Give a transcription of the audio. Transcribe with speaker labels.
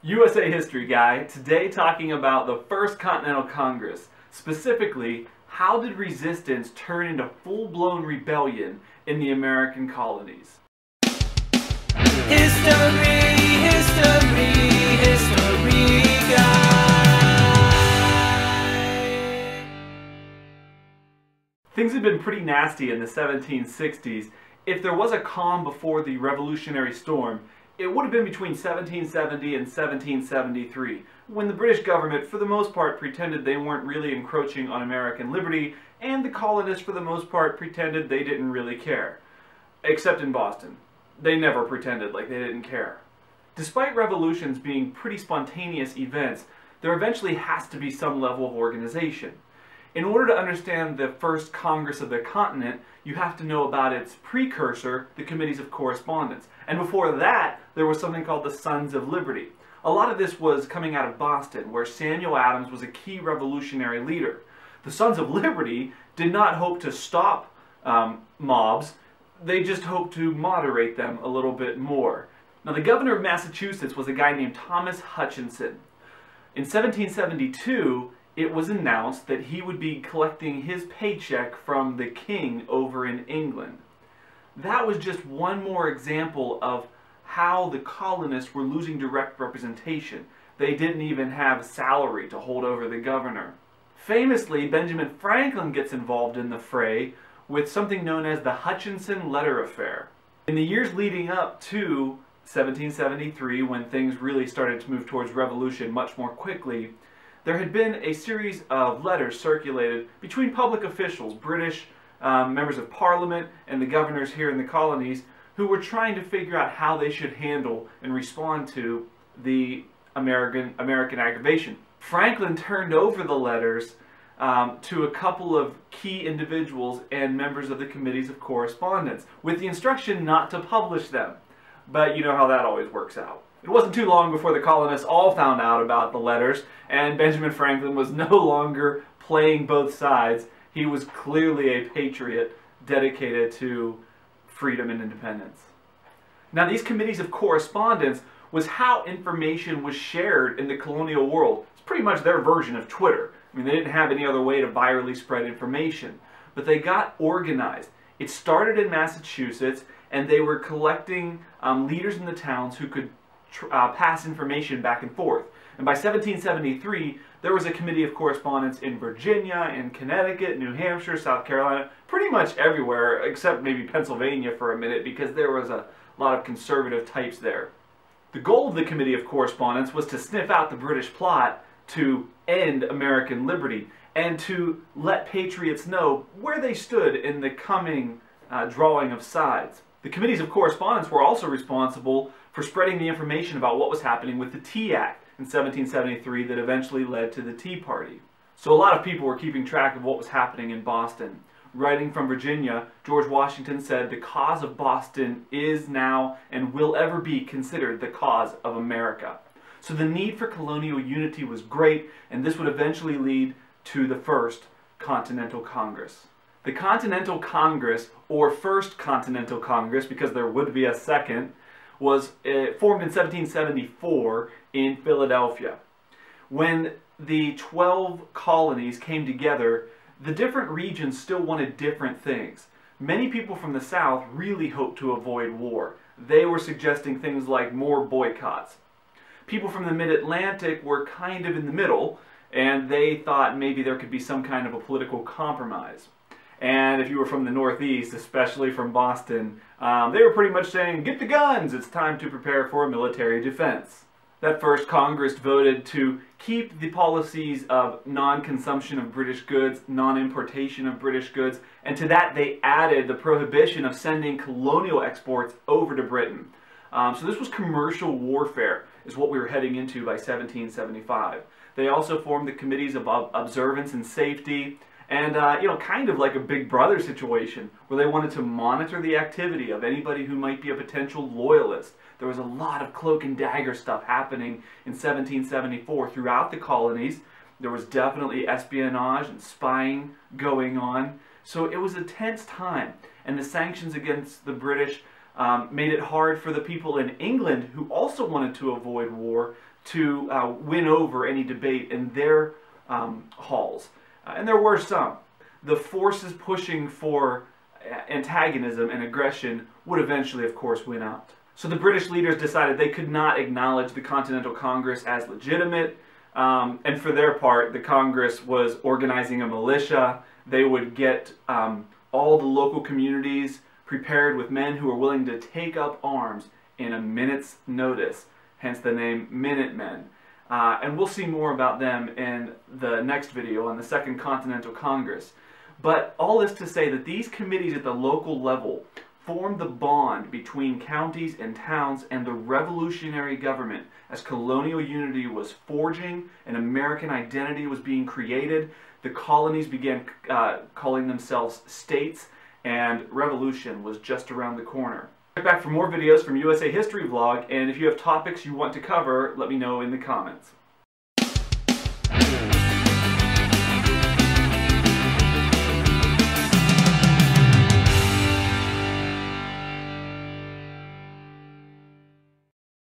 Speaker 1: USA History Guy, today talking about the First Continental Congress. Specifically, how did resistance turn into full-blown rebellion in the American colonies?
Speaker 2: History Guy.
Speaker 1: Things had been pretty nasty in the 1760s. If there was a calm before the Revolutionary Storm, it would have been between 1770 and 1773, when the British government, for the most part, pretended they weren't really encroaching on American liberty, and the colonists, for the most part, pretended they didn't really care. Except in Boston. They never pretended like they didn't care. Despite revolutions being pretty spontaneous events, there eventually has to be some level of organization. In order to understand the First Congress of the Continent, you have to know about its precursor, the Committees of Correspondence. And before that, there was something called the Sons of Liberty. A lot of this was coming out of Boston, where Samuel Adams was a key revolutionary leader. The Sons of Liberty did not hope to stop mobs, they just hoped to moderate them a little bit more. Now, the governor of Massachusetts was a guy named Thomas Hutchinson. In 1772, it was announced that he would be collecting his paycheck from the king over in England. That was just one more example of how the colonists were losing direct representation. They didn't even have salary to hold over the governor. Famously, Benjamin Franklin gets involved in the fray with something known as the Hutchinson Letter Affair. In the years leading up to 1773, when things really started to move towards revolution much more quickly, there had been a series of letters circulated between public officials, British members of Parliament, and the governors here in the colonies, who were trying to figure out how they should handle and respond to the American aggravation. Franklin turned over the letters to a couple of key individuals and members of the Committees of Correspondence, with the instruction not to publish them. But you know how that always works out. It wasn't too long before the colonists all found out about the letters, and Benjamin Franklin was no longer playing both sides. He was clearly a patriot dedicated to freedom and independence. Now, these Committees of Correspondence was how information was shared in the colonial world. It's pretty much their version of Twitter. I mean, they didn't have any other way to virally spread information, but they got organized. It started in Massachusetts, and they were collecting leaders in the towns who could pass information back and forth. And by 1773, there was a Committee of Correspondence in Virginia, in Connecticut, New Hampshire, South Carolina, pretty much everywhere, except maybe Pennsylvania for a minute, because there was a lot of conservative types there. The goal of the Committee of Correspondence was to sniff out the British plot to end American liberty, and to let patriots know where they stood in the coming drawing of sides. The Committees of Correspondence were also responsible for spreading the information about what was happening with the Tea Act in 1773 that eventually led to the Tea Party. So a lot of people were keeping track of what was happening in Boston. Writing from Virginia, George Washington said, "The cause of Boston is now and will ever be considered the cause of America." So the need for colonial unity was great, and this would eventually lead to the First Continental Congress. The Continental Congress, or First Continental Congress, because there would be a second, was formed in 1774 in Philadelphia. When the 12 colonies came together, the different regions still wanted different things. Many people from the South really hoped to avoid war. They were suggesting things like more boycotts. People from the Mid-Atlantic were kind of in the middle, and they thought maybe there could be some kind of a political compromise. And if you were from the Northeast, especially from Boston, they were pretty much saying, "Get the guns, it's time to prepare for military defense." That first Congress voted to keep the policies of non-consumption of British goods, non-importation of British goods, and to that they added the prohibition of sending colonial exports over to Britain. So this was commercial warfare, is what we were heading into by 1775. They also formed the Committees of Observance and Safety, and kind of like a Big Brother situation, where they wanted to monitor the activity of anybody who might be a potential loyalist. There was a lot of cloak and dagger stuff happening in 1774 throughout the colonies. There was definitely espionage and spying going on. So it was a tense time, and the sanctions against the British made it hard for the people in England, who also wanted to avoid war, to win over any debate in their halls. And there were some. The forces pushing for antagonism and aggression would eventually, of course, win out. So the British leaders decided they could not acknowledge the Continental Congress as legitimate, and for their part, the Congress was organizing a militia. They would get all the local communities prepared with men who were willing to take up arms in a minute's notice, hence the name Minutemen. And we'll see more about them in the next video on the Second Continental Congress. But all this to say that these committees at the local level formed the bond between counties and towns and the revolutionary government as colonial unity was forging and American identity was being created. The colonies began calling themselves states, and revolution was just around the corner. Check back for more videos from USA History Vlog, and if you have topics you want to cover, let me know in the comments.